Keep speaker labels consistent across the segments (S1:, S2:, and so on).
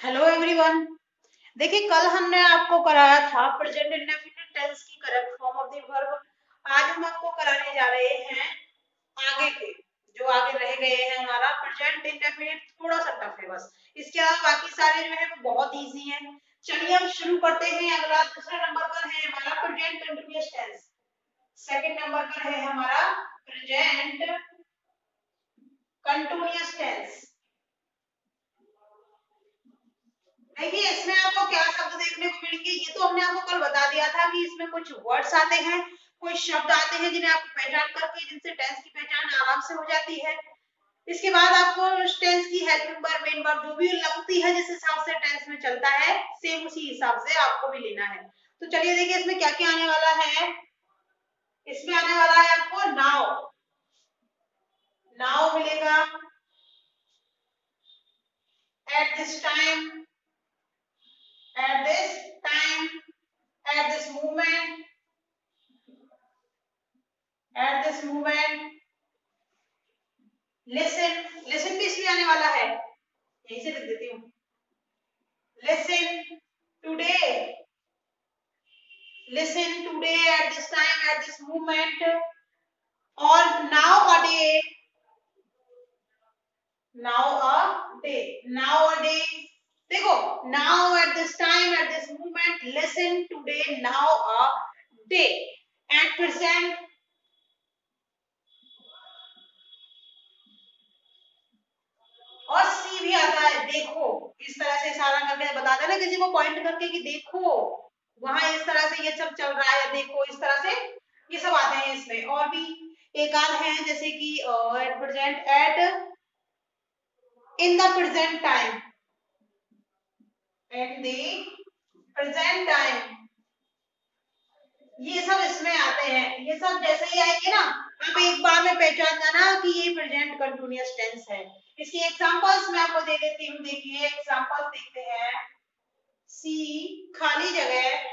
S1: Hello everyone. देखिए, कल हमने आपको कराया था प्रेजेंट इंडेफिनिट टेंस की correct form of the verb. आज हम आपको कराने जा रहे हैं आगे के जो आगे रह गए हैं। हमारा प्रेजेंट इंडेफिनिट थोड़ा सा टफ है बस, इसके अलावा बाकी सारे जो है वो बहुत इजी हैं। चलिए हम शुरू करते हैं। अगला दूसरे नंबर पर है हमारा present continuous tense. Second number पर है हमारा प्रेजेंट कंटिन्यूअस टेंस। देखिए, इसमें आपको क्या शब्द देखने को मिलेंगे, ये तो हमने आपको कल बता दिया था कि इसमें कुछ वर्ड्स आते हैं, कुछ शब्द आते हैं जिन्हें आपको पहचान करके जिनसे टेंस की पहचान आराम से हो जाती है। इसके बाद आपको टेंस की हेल्पिंग वर्ब, मेन वर्ब जो भी लगती है जिस हिसाब से टेंस में चलता है, सेम उसी हिसाब से आपको भी लेना है। तो चलिए देखिए इसमें क्या क्या आने वाला है। इसमें आने वाला है आपको नाउ। नाउ मिलेगा, eight this time, at this time, at this movement, at this movement. Listen, listen भी इसमें आने वाला है, यहीं से लिख देती हूँ। Listen today, listen today, at this time, at this moment. और now a day, now a day, now a day. देखो, now at this time, at this moment, listen today, now a day, at present. और C भी आता है, देखो। इस तरह से इशारा करके बताते हैं ना किसी को पॉइंट करके कि देखो वहां इस तरह से ये सब चल रहा है, देखो इस तरह से ये सब आते हैं इसमें। और भी एक आध है जैसे कि at present, at in the present time, at the present time, ये सब इसमें आते हैं। ये सब जैसे ही आएंगे ना, आप एक बार में पहचान जाना कि ये प्रेजेंट कंटिन्यूअस टेंस है। इसकी एग्जांपल्स मैं आपको दे देती हूँ। देखिए एग्जांपल्स देखते हैं। सी, खाली जगह,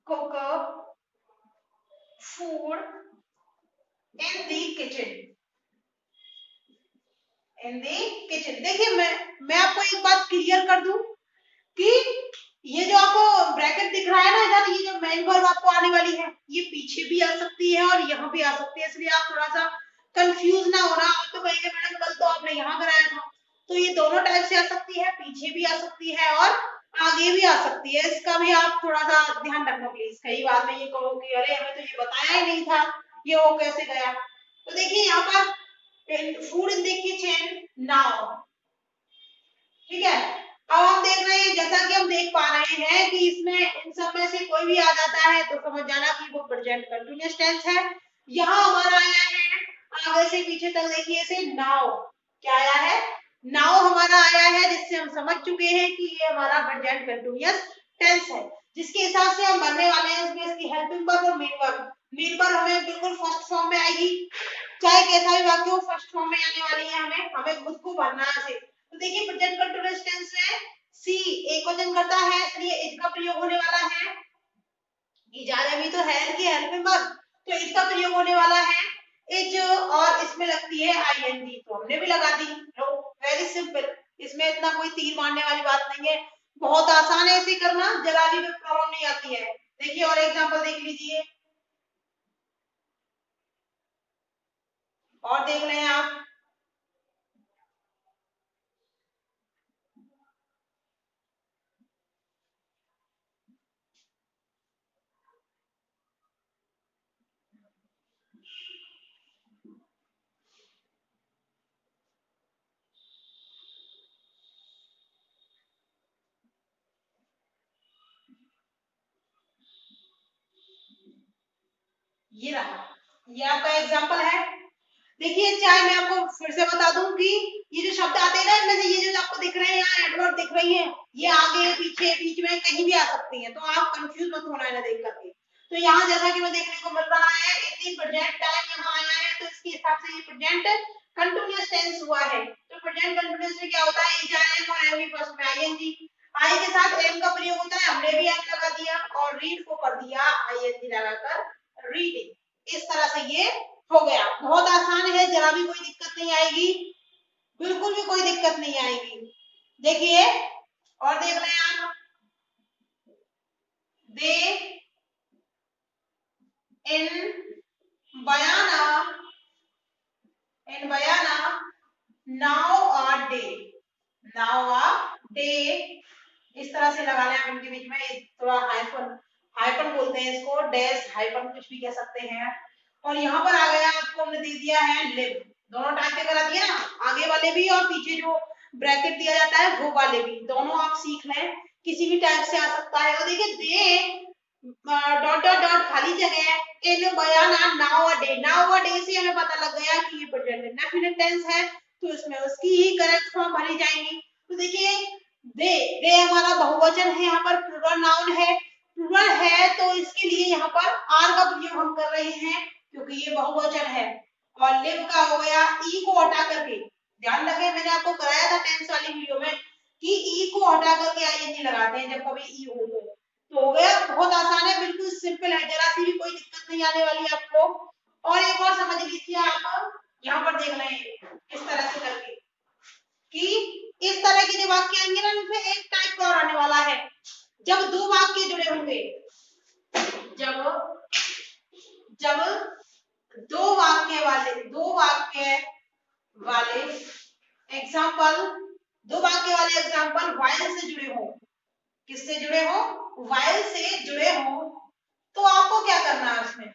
S1: cook food in the kitchen, in the kitchen. देखिए मैं आपको एक बात क्लियर कर दूं कि ये जो आपको ब्रैकेट दिख रहा है ना इधर, ये जो मेन वर्ब आपको आने वाली है, ये पीछे भी आ सकती है और यहाँ भी आ सकती है, इसलिए आप थोड़ा सा कंफ्यूज ना होना। आप तो कहेंगे मैडम कल तो आपने यहाँ कराया था। तो ये दोनों टाइप से आ सकती है, पीछे भी आ सकती है और आगे भी आ सकती है। इसका भी आप थोड़ा सा ध्यान रखना प्लीज। कई बार में ये कहो कि अरे हमें तो ये बताया ही नहीं था, ये हो कैसे गया। तो देखिए यहाँ पर food in the kitchen now, ठीक है। अब हम देख रहे हैं, जैसा कि हम देख पा रहे हैं कि इसमें इन सब में से कोई भी आ जाता है तो समझ जाना कि वो प्रेजेंट कंटीन्यूअस टेंस है। यहाँ हमारा आया है आगे से पीछे तक, देखिए इसे नाउ, क्या आया है, नाउ हमारा आया है, जिससे हम समझ चुके हैं कि ये हमारा प्रेजेंट कंटीन्यूअस टेंस है। जिसके हिसाब से हम बनने वाले हैं उसमें इसकी हेल्पिंग वर्ब और मेन वर्ब। मेन वर्ब हमें बिल्कुल फर्स्ट फॉर्म में आएगी, चाहे कैसा भी वाक्य हो फर्स्ट फॉर्म में आने वाली है। हमें खुद को भरना है। तो देखिए प्रेजेंट कंटीन्यूअस टेंस में सी एक वचन करता है, इसलिए इज का प्रयोग होने वाला है। इजाज़ भी तो है कि हेल्पिंग वर्ब, तो इसका प्रयोग होने वाला है इज, और इसमें लगती है आईएनजी, तो हमने भी लगा दी। लो, वेरी सिंपल, इसमें इतना कोई तीर मारने वाली बात नहीं है, बहुत आसान है इसे करना, जरा भी प्रॉब्लम नहीं आती है। देखिए और एग्जांपल देख लीजिए, और देख रहे हैं आप। ये रहा, ये आपका एग्जांपल है। देखिए चाहे मैं आपको फिर से बता दूं कि ये जो शब्द आते हैं ना, इनमें से ये जो आपको दिख रहे हैं यहाँ एडवर्ब दिख रही है, ये आगे पीछे बीच में कहीं भी आ सकती है, तो आप कंफ्यूज मत होना इन्हें देख करके। तो यहाँ जैसा कि मैं देखने को मिल रहा है इन दी प्रेजेंट टाइम यहाँ आया है, तो इसके हिसाब से ये प्रेजेंट कंटीन्यूअस टेंस हुआ है। तो प्रेजेंट कंटीन्यूअस में क्या होता है, इज आईएम और एम फर्स्ट में आईएनजी, आई के साथ एम का प्रयोग होता है, हमने भी एम लगा दिया और रीड को कर दिया आईएनजी लगाकर रीडिंग। इस तरह से ये हो गया, बहुत आसान है, जरा भी कोई दिक्कत नहीं आएगी। बिल्कुल भी कोई दिक्कत नहीं आएगी। देखिए और देख लें आप, दे इन बयाना, इन बयाना नाउ आ डे, नाउ आ डे, इस तरह से लगा लें आप इनके बीच में थोड़ा हाइफन, हाइफन बोलते हैं इसको, डैश हाइफन कुछ भी कह सकते हैं। और यहाँ पर आ गया आपको हमने दे दिया है लिव, दोनों टाइप के करा दिया ना, आगे वाले भी और पीछे जो ब्रैकेट दिया जाता है वो वाले भी, दोनों आप सीख लें, किसी भी टाइप से आ सकता है। और देखिए दे डॉट डॉट डॉट खाली जगह इन बयाना now a day, now a day से हमें पता लग गया कि ये प्रेजेंट इंडेफिनिट टेंस है, तो इसमें उसकी ही करेक्ट फॉर्म भरी जाएंगी। तो देखिए दे हमारा बहुवचन है, यहाँ पर प्लूरल नाउन है, प्लूरल है तो इसके लिए यहाँ पर आर का प्रयोग हम कर रहे हैं क्योंकि ये बहुवचन है। और लिव का हो गया ई को हटा करके, ध्यान रखें मैंने आपको कराया था टेंस वाली वीडियो में कि ई को हटा करके आईएनजी लगाते हैं जब कभी ई हो तो हो गया, बहुत आसान है, बिल्कुल सिंपल है, जरा सी भी कोई दिक्कत नहीं आने वाली आपको। और एक और समझ लीजिए आप, यहाँ पर देख रहे हैं इस तरह से करके कि इस तरह के जो वाक्य आएंगे ना उनमें एक टाइप का और आने वाला है, जब दो वाक्य जुड़े होंगे, जब जब दो वाक्य वाले एग्जाम्पल, दो वाक्य वाले एग्जाम्पल वाइल से जुड़े हो, किससे जुड़े हो, वाइल से जुड़े हो, तो आपको क्या करना है उसमें,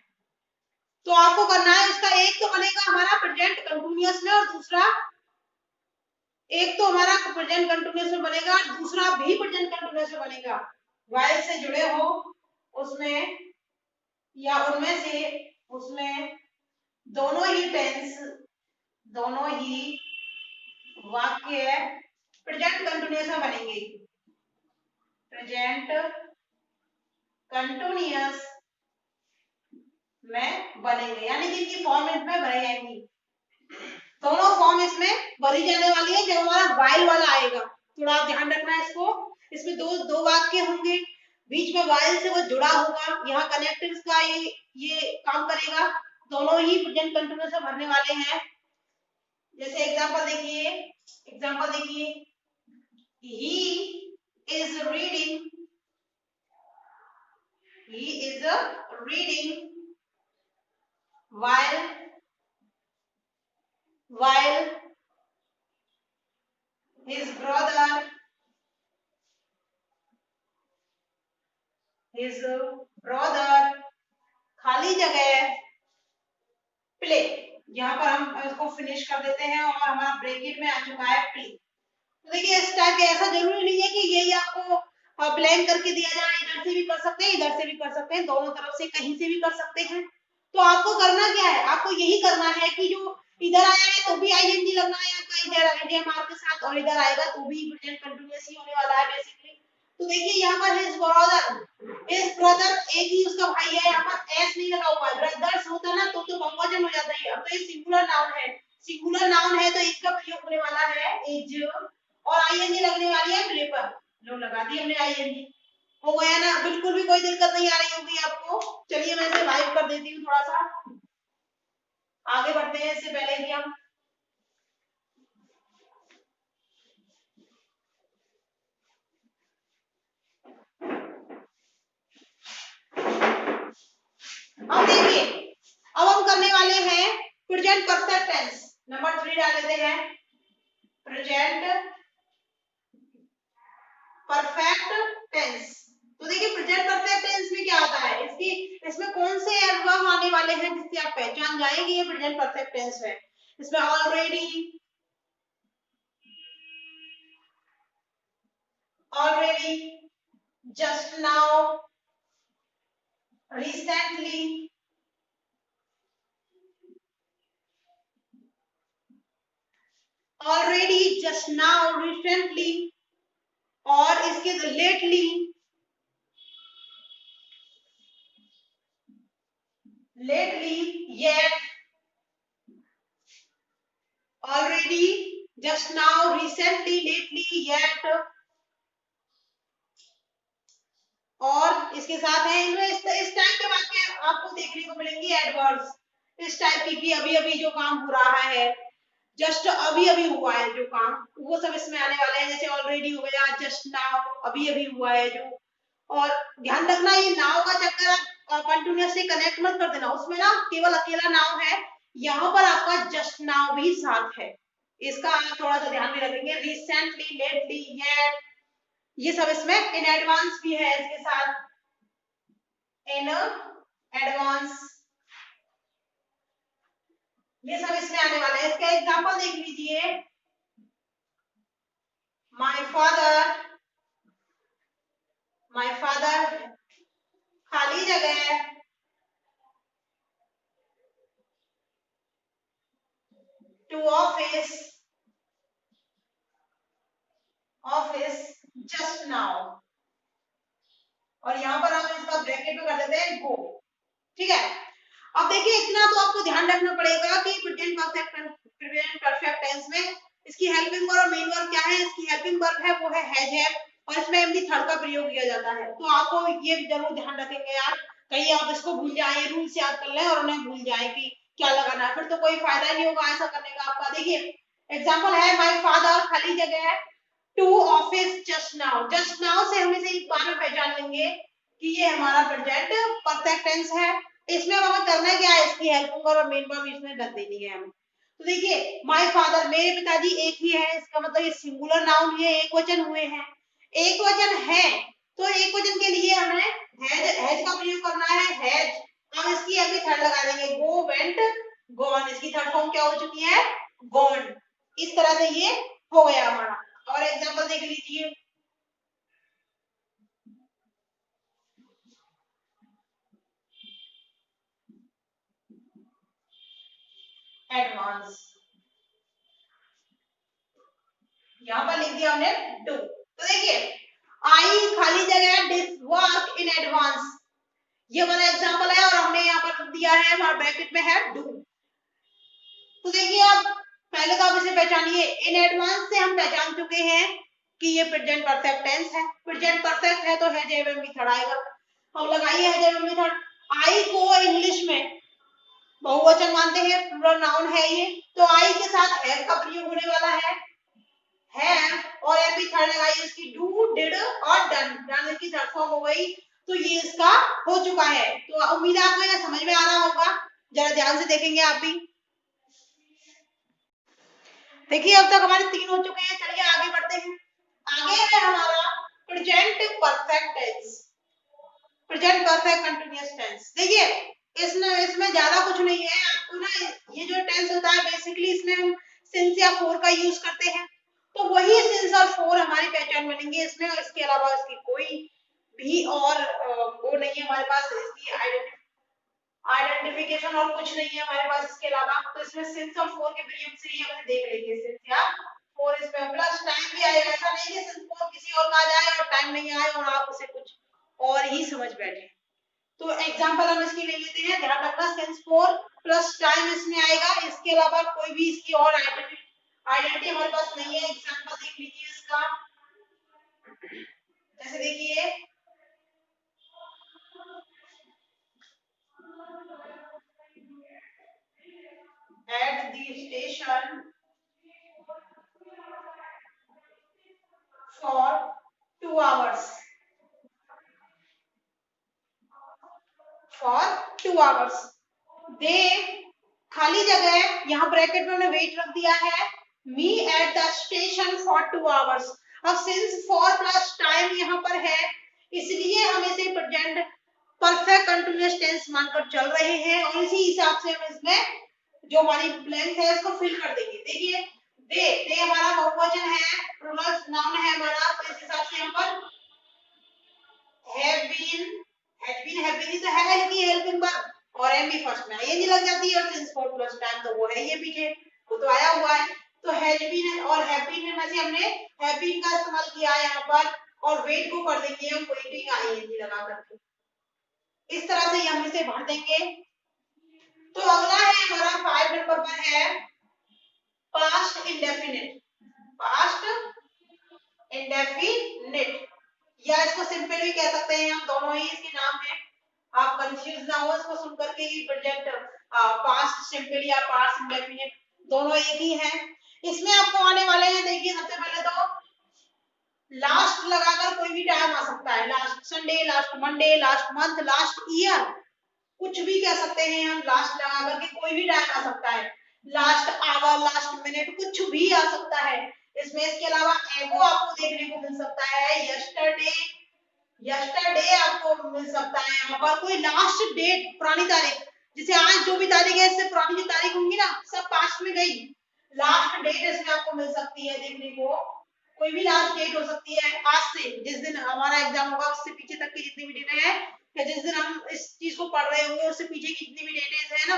S1: तो आपको करना है उसका एक तो बनेगा हमारा प्रेजेंट कंटिन्यूअस में और दूसरा, एक तो हमारा प्रेजेंट कंटिन्यूअस में बनेगा और दूसरा भी प्रेजेंट कंटिन्यूअस में बनेगा, वाइल से जुड़े हो उसमें या उनमें से, उसमें दोनों ही टेंस, दोनों ही वाक्य प्रेजेंट कंटिन्यूअस में बनेंगे, प्रेजेंट कंटिन्यूअस में बनेंगे, यानी कि इनकी फॉर्म इसमें भरी जाएंगी, दोनों फॉर्म इसमें भरी जाने वाली है जब हमारा वाइल वाला आएगा। थोड़ा ध्यान रखना है इसको, इसमें दो वाक्य होंगे, बीच में वाइल से वो जुड़ा होगा, यहाँ कनेक्टिव्स का ये काम करेगा, दोनों ही प्रेजेंट कंटिन्यूअस में भरने वाले हैं। जैसे एग्जांपल देखिए, he is reading, while his brother खाली जगह प्ले, यहाँ पर हम इसको फिनिश कर देते हैं और हमारा ब्रैकेट में आ चुका है प्ले। तो देखिए इस टाइप के, ऐसा जरूरी नहीं है कि यही आपको ब्लैंक करके दिया जाए, इधर से भी कर सकते हैं इधर से भी कर सकते हैं, दोनों तरफ से कहीं से भी कर सकते हैं। तो आपको करना क्या है, आपको यही करना है कि जो इधर आया है तो भी आईएनजी लगना है आपका, इधर आईडीएमआर के साथ, और इधर आएगा तो भी प्रेजेंट कंटीन्यूअस ही होने वाला है बेसिकली। तो देखिए यहाँ पर हिज ब्रदर एक ही उसका भाई है, यहाँ पर एस नहीं लगा हुआ है, ब्रदर्स होता ना तो बहुवचन हो जाता है, अब तो ये सिंगुलर नाउन है तो इसका प्रयोग होने वाला है इज, और आईएनजी लगने वाली है प्ले पर, लो लगा दी हमने आईएनजी, हो गया ना, बिल्कुल भी कोई दिक्कत नहीं आ रही होगी आपको। चलिए मैं इसे लाइव कर देती हूँ, थोड़ा सा आगे बढ़ते हैं, इससे पहले कि हम अब देखिए, अब हम करने वाले हैं प्रेजेंट परफेक्ट टेंस, नंबर 3 डाल देते हैं, प्रेजेंट परफेक्ट टेंस। तो देखिए प्रेजेंट परफेक्ट टेंस में क्या आता है, इसमें कौन से एडवर्ब आने वाले हैं जिससे आप पहचान जाएंगे ये प्रेजेंट परफेक्ट टेंस है। इसमें already, just now, recently, already, just now, recently, और इसके lately, yet, already, just now, recently, lately, yet, और इसके साथ है इनमें इस टाइप के वाक्य आपको देखने को मिलेंगे एडवर्ब्स, इस टाइप की कि अभी अभी जो काम हो रहा है, जस्ट अभी अभी हुआ है जो काम, वो सब इसमें आने वाले हैं। जैसे ऑलरेडी हो गया, जस्ट नाउ अभी अभी हुआ है जो। और ध्यान रखना ये नाउ का चक्कर आप कंटिन्यूअसली कनेक्ट मत कर देना, उसमें ना केवल अकेला नाउ है, यहाँ पर आपका जस्ट नाउ भी साथ है, इसका आप थोड़ा सा ध्यान में रखेंगे। रिसेंटली, लेटली, येट, ये सब इसमें इन एडवांस भी है इसके साथ, इन एडवांस, ये सब इसमें आने वाला है। इसका एग्जांपल देख लीजिए, माय फादर, माय फादर खाली जगह to office, office just now, और यहां पर हम इसका ब्रैकेट में कर देते हैं गो। ठीक है, अब देखिए इतना तो आपको ध्यान रखना पड़ेगा कि प्रेजेंट परफेक्ट टेंस में इसकी हेल्पिंग वर्ब और मेन वर्ब क्या है। इसकी हेल्पिंग वर्ब है वो है हैज है, और इसमें एमडी थर्ड का प्रयोग किया जाता है। तो आपको ये जरूर ध्यान रखेंगे यार, कहीं आप इसको भूल जाए, रूल्स याद कर लें और उन्हें भूल जाए कि क्या लगाना है, फिर तो कोई फायदा नहीं होगा ऐसा करने का आपका। देखिए एग्जाम्पल है, माई फादर खाली जगह है to office just now. Just now से हम इसे एक बार में पहचान लेंगे कि ये हमारा प्रेजेंट परफेक्ट टेंस है। इसमें हमें करना है क्या है, इसकी हेल्पिंग और मेन वर्ब इसमें कर देनी है हमें। तो देखिए माय फादर, मेरे पिताजी एक ही है, इसका मतलब ये सिंगुलर नाउन है, एक वचन हुए हैं। एक वचन है तो एक वचन के लिए हमें हैज का प्रयोग करना है, हैज। हम इसकी अभी थर्ड लगा देंगे, गो, वेंट, गॉन, इसकी थर्ड फॉर्म क्या हो चुकी है, गॉन। इस तरह से ये हो गया हमारा। और एग्जांपल देख लीजिए, एडवांस, यहाँ पर लिख दिया हमने डू। तो देखिए आई खाली जगह डिस वर्क इन एडवांस, ये हमारा एग्जांपल है और हमने यहाँ पर दिया है, हमारा ब्रैकेट में है डू। तो देखिए अब पहले तो आप इसे पहचानिए, इन एडवांस से हम पहचान चुके हैं कि ये प्रेजेंट परफेक्ट टेंस है। प्रेजेंट परफेक्ट है तो है जेएम भी थर्ड आएगा, हम लगाइए है जेएम भी थर्ड। आई को इंग्लिश में बहुवचन मानते हैं, प्लूरल नाउन है ये, तो आई के साथ हैव का प्रयोग होने वाला है, और एम थर्ड लगाइए इसकी, डू, डिड और डन, डन इसकी थर्ड फॉर्म हो गई। तो ये इसका हो चुका है। तो उम्मीद है आपको ये समझ में आ रहा होगा, जरा ध्यान से देखेंगे आप भी। देखिए अब तक हमारे 3 हो चुके हैं, चलिए आगे बढ़ते हैं। आगे है हमारा present perfect tense, present perfect continuous tense. देखिए इसमें ज्यादा कुछ नहीं है, आपको ना ये जो टेंस होता है बेसिकली इसमें हम सिंस या फोर का यूज करते हैं, तो वही सिंस और फोर हमारी पहचान बनेंगे इसमें, और इसके अलावा इसकी कोई भी और वो नहीं है हमारे पास, इसकी आइडेंटिफिकेशन और कुछ नहीं है हमारे पास इसके अलावा। तो इसमें सिंस और फोर के प्रयोग से ही हमें देख लेंगे, सिंस या फोर, इसमें प्लस टाइम भी आएगा। ऐसा नहीं कि सिंस फोर किसी और का आ जाए और टाइम नहीं आए और आप उसे कुछ और ही समझ बैठे। तो एग्जांपल हम इसकी ले लेते हैं, ध्यान रखना सिंस फोर प्लस टाइम इसमें आएगा, इसके अलावा कोई भी इसकी और आइडेंटिटी हमारे पास नहीं है। एग्जांपल देख लीजिए इसका, जैसे देखिए at the station for 2 hours, for 2 hours, दे खाली जगह है, यहाँ ब्रैकेट में हमने वेट रख दिया है, me at the station for 2 hours। अब सिंस फॉर प्लस टाइम यहाँ पर है, इसलिए हम इसे प्रेजेंट परफेक्ट कंटीन्यूअस टेंस मानकर चल रहे हैं, और इसी हिसाब से हम इसमें जो हमारी ब्लैंक है इसको फिल कर देंगे। देखिए दे हमारा बहुवचन है, प्लूरल नाउन है हमारा, तो इस हिसाब से यहाँ पर have been, have been तो है की हेल्पिंग वर्ब, और एम भी फर्स्ट में ये नहीं लग जाती है, और सिंस फॉर प्लस टाइम तो वो है ये पीछे, वो तो आया हुआ है। तो हैज बीन और हैव बीन में से हमने हैव बीन का इस्तेमाल किया है यहाँ पर, और वेट को कर देंगे हम वेटिंग आईएनजी लगा करके, इस तरह से हम इसे भर देंगे। तो अगला है हमारा 5 नंबर पर है पास्ट इंडेफिनिट, पास्ट इंडेफिनिट, या इसको सिंपल भी कह सकते हैं हम, दोनों ही इसके नाम है, आप कंफ्यूज ना हो इसको सुन करके ही प्रोजेक्ट पास्ट सिंपल या पास्ट इंडेफिनिट। दोनों एक ही हैं। इसमें आपको आने वाले हैं, देखिए सबसे पहले तो लास्ट लगाकर कोई भी टाइम आ सकता है, last Sunday, last Monday, last month, last year, कुछ भी कह सकते हैं हम लास्ट लगा करके, कोई भी टाइम आ सकता है, लास्ट आवर, लास्ट मिनट, कुछ भी आ सकता है इसमें। इसके अलावा एगो आपको देखने को मिल सकता है, यस्टरडे, यस्टरडे आपको मिल सकता है। यहाँ पर कोई लास्ट डेट, पुरानी तारीख, जैसे आज जो भी तारीख है इससे पुरानी जो तारीख होंगी ना सब पास्ट में गई, लास्ट डेट इसमें आपको मिल सकती है देखने को। कोई भी लास्ट डेट हो सकती है, आज से जिस दिन हमारा एग्जाम होगा उससे पीछे तक की जितनी भी डेटें हैं, या जिस दिन हम इस चीज को पढ़ रहे होंगे उससे पीछे की जितनी भी डेटें है ना,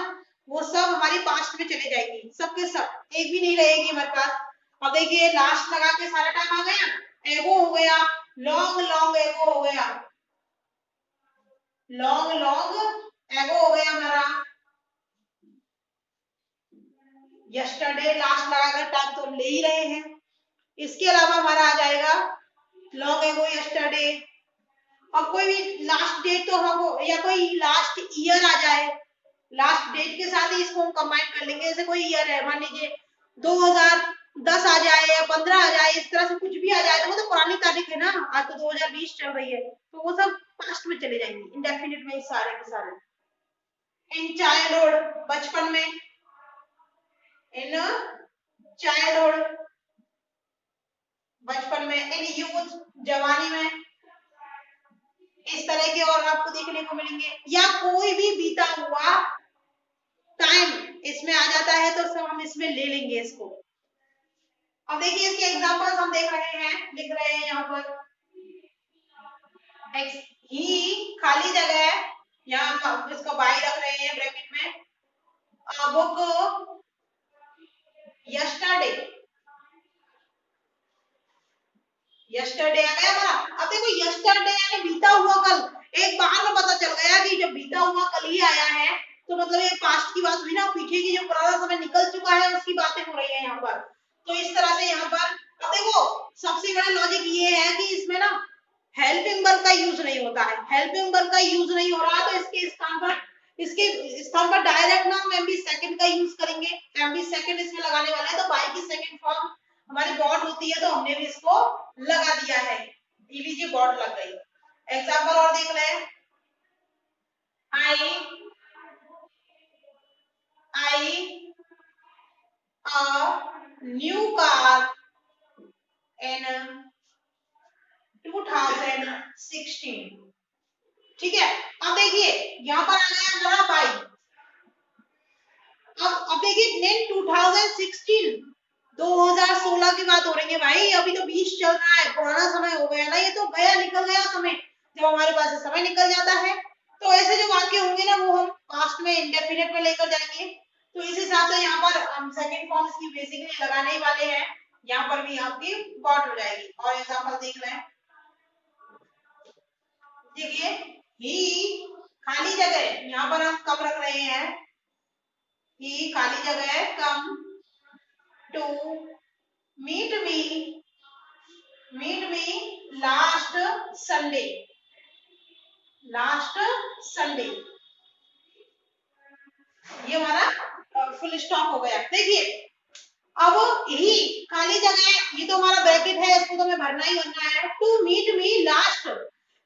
S1: वो सब हमारी पास्ट में चले जाएगी, सबके सब, एक भी नहीं रहेगी हमारे पास। अब देखिए लास्ट लगा के सारा टाइम आ गया, एगो हो गया, लॉन्ग लॉन्ग एगो हो गया, लॉन्ग लॉन्ग एगो हो गया हमारा, यस्टरडे लास्ट लगाकर टाइम तो ले ही रहे हैं। इसके अलावा हमारा आ जाएगा लॉन्ग एगो, यस्टरडे, और कोई भी लास्ट डेट तो हम, या कोई लास्ट ईयर आ जाए, लास्ट डेट के साथ ही इसको हम कंबाइन कर लेंगे। जैसे कोई ईयर है, मान लीजिए 2010 आ जाए या 15 आ जाए, इस तरह से कुछ भी आ जाए तो वो तो पुरानी तारीख है ना, आज तो 2020 चल रही है, तो वो सब पास्ट में चले जाएंगे इंडेफिनिट में सारे के सारे। इन चाइल्डहुड, बचपन में, इन चाइल्डहुड, बचपन में, इन यूथ, जवानी में, इस तरह के और आपको देखने को मिलेंगे। या कोई भी बीता हुआ टाइम इसमें आ जाता है तो सब हम इसमें ले लेंगे इसको। अब देखिए इसके एग्जांपल्स हम देख रहे हैं, लिख रहे हैं यहाँ पर, ही खाली जगह है, यहाँ हम इसको बाई रख रहे हैं ब्रैकेट में, बुक यस्टरडे, यस्टरडे आ गया हमारा। अब देखो यस्टरडे यानी बीता हुआ कल, एक बार में पता चल गया कि जब बीता हुआ कल ही आया है तो मतलब ये पास्ट की बात हुई ना, पीछे की जो पुराना समय निकल चुका है उसकी बातें हो रही है यहाँ पर। तो इस तरह से यहाँ पर अब देखो सबसे बड़ा लॉजिक ये है कि इसमें ना हेल्पिंग वर्ब का यूज नहीं होता है, हेल्पिंग वर्ब का यूज नहीं हो रहा तो इसके स्थान पर डायरेक्ट ना हम एमबी सेकंड का यूज करेंगे। एमबी सेकंड इसमें लगाने वाले हैं तो बाई की सेकंड फॉर्म हमारी बॉड होती है तो हमने भी इसको लगा दिया है, लीजिए बॉड लग गई। एग्जाम्पल और देख लें, आई a new car in 2016। ठीक है, अब देखिए यहाँ पर आ गया हमारा बाई। अब देखिए 2016 की बात हो रही है भाई, अभी तो 20 चल रहा है, पुराना समय हो गया ना, ये तो गया निकल गया समय। जब हमारे पास से समय निकल जाता है तो ऐसे जो वाक्य होंगे ना वो हम पास्ट में इंडेफिनिट में लेकर जाएंगे। तो इस हिसाब से यहाँ पर हम सेकंड फॉर्म की बेसिकली लगाने ही वाले हैं, यहाँ पर भी आपकी गॉट हो जाएगी। और एग्जांपल देख लें, देखिए ही खाली जगह, यहाँ पर हम कब रख रहे हैं, ही खाली जगह come to meet me last Sunday, last Sunday, ये हमारा फुल स्टॉप हो गया। देखिए अब ही खाली जगह, ये तो हमारा ब्रैकेट है, इसको तो हमें भरना ही भरना है। To meet me last,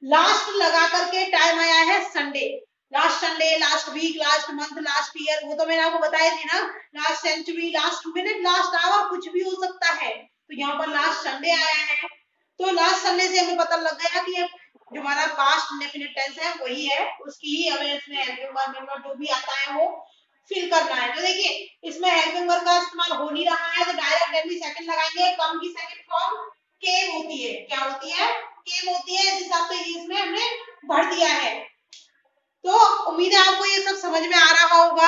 S1: last लगा करके टाइम आया है Sunday, last Sunday, last week, last month, last year, वो तो मैंने आपको बताया थी ना, last century, last minute, last hour, कुछ भी हो सकता है। तो यहाँ पर लास्ट संडे आया है तो लास्ट संडे से हमें पता लग गया कि जो हमारा पास्ट इंडेफिनिट टेंस है वही है, उसकी ही हमें इसमें हेल्पिंग वर्ब मेंबर जो भी आता है वो फिल करना है। तो देखिए इसमें हेल्पिंग वर्ब का इस्तेमाल हो नहीं रहा है तो डायरेक्ट एमवी सेकंड लगाएंगे, कम की सेकंड फॉर्म केम होती है, क्या होती है, केम होती है। इस हिसाब से इसमें हमने भर दिया है। तो उम्मीद है आपको ये सब समझ में आ रहा होगा।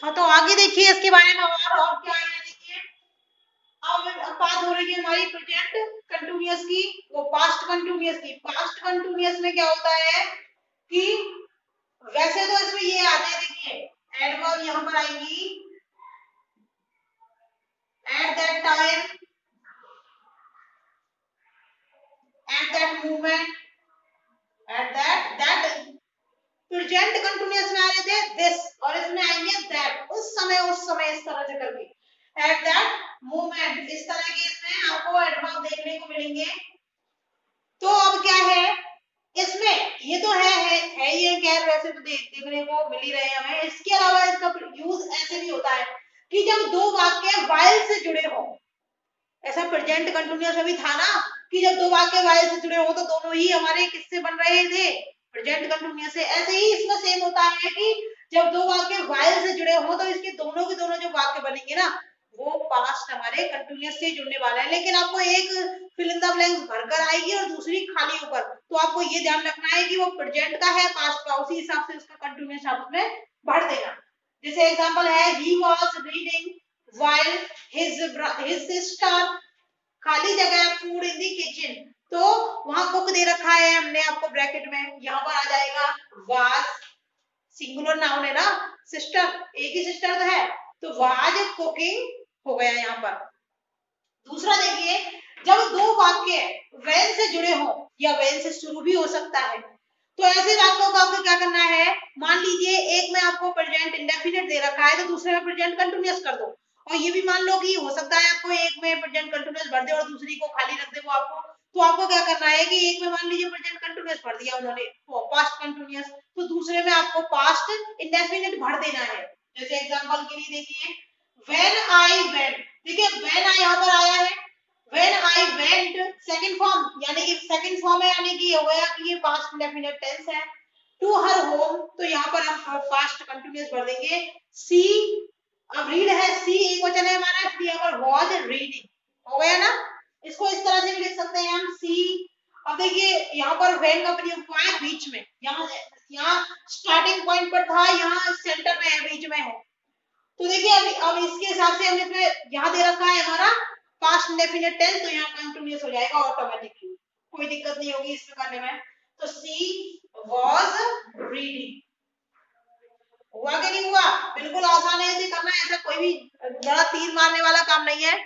S1: हाँ तो आगे देखिए इसके बारे में और क्या है, देखिए अब बात हो रही है हमारी प्रेजेंट कंटिन्यूअस की, वो पास्ट कंटिन्यूअस की। पास्ट कंटिन्यूअस में क्या होता है कि वैसे तो इसमें ये आते हैं, देखिए एडवर्ब यहाँ पर आएंगी, at that time, at that movement, at that present continuous में आ रहे थे दिस, और इसमें आएंगे दैट, उस इस तरह के इसमें आपको एडवर्ब देखने को मिलेंगे। तो अब क्या है इसमें, ये तो है ये खैर वैसे तो देखने को मिल ही रहे हैं हमें। इसके अलावा इसका यूज ऐसे भी होता है कि जब दो वाक्य while से जुड़े हो, ऐसा प्रेजेंट कंटिन्यूअस अभी था ना कि जब दो वाक्य while से जुड़े हो तो दोनों ही हमारे किससे बन रहे थे, प्रेजेंट कंटिन्यूअस से। ऐसे ही इसमें सेम होता है कि जब दो वाक्य while से जुड़े हो तो इसके दोनों के दोनों जो वाक्य बनेंगे ना वो पास्ट हमारे कंटिन्यूअस से जुड़ने वाला है। लेकिन आपको एक फिल इन द ब्लैंक्स भरकर आएगी और दूसरी खाली ऊपर, तो आपको ये ध्यान रखना है कि वो प्रेजेंट का है पास्ट का, उसी हिसाब से उसका कंटिन्यूअस आप उसमें भर देना। जैसे एग्जांपल है he was reading while his sister, खाली जगह है फूड इन दी किचन, तो वहां कुक दे रखा है हमने आपको ब्रैकेट में, यहाँ पर आ जाएगा was, सिंगुलर नाउन है ना, सिस्टर एक ही सिस्टर तो है, तो was कुकिंग हो गया यहाँ पर। दूसरा देखिए, जब दो वाक्य when से जुड़े हो या when से शुरू भी हो सकता है, तो ऐसे वाक्यों को आपको क्या करना है, मान लीजिए एक में आपको प्रेजेंट इंडेफिनिट दे रखा है तो दूसरे में प्रेजेंट कंटिन्यूअस कर दो। और ये भी मान लो कि हो सकता है आपको एक में प्रेजेंट कंटिन्यूअस भर दे और दूसरी को खाली रख दे वो आपको, तो आपको क्या करना है कि एक में मान लीजिए प्रेजेंट कंटिन्यूअस भर दिया उन्होंने पास्ट कंटिन्यूअस, तो दूसरे में आपको पास्ट इंडेफिनिट भर देना है। जैसे एग्जांपल के लिए देखिए when I went, देखिए when I यहाँ पर आया है, when I went second form, यानी कि सेकंड फॉर्म है, यानी कि हो गया कि ये पास्ट इंडेफिनिट टेंस है। to her home, तो यहाँ पर हम पास्ट कंटिन्यूअस भर देंगे। she, अब रीड है सी एक वचन है हमारा, इसलिए यहाँ पर was reading हो गया ना। इसको इस तरह से भी लिख सकते हैं हम सी। अब देखिए यहाँ पर when का प्रयोग हुआ है बीच में, यहाँ स्टार्टिंग पॉइंट पर था, यहाँ सेंटर में है, बीच में है। तो देखिए अब इसके हिसाब से हमने इसमें यहाँ दे रखा है हमारा पास्ट इंडेफिनिट टेंस, तो यहाँ कंटिन्यूअस हो जाएगा ऑटोमेटिकली, कोई दिक्कत नहीं होगी इसमें करने में। तो सी was reading, हुआ कि नहीं हुआ, बिल्कुल आसान है इसे करना, ऐसा कोई भी बड़ा तीर मारने वाला काम नहीं है।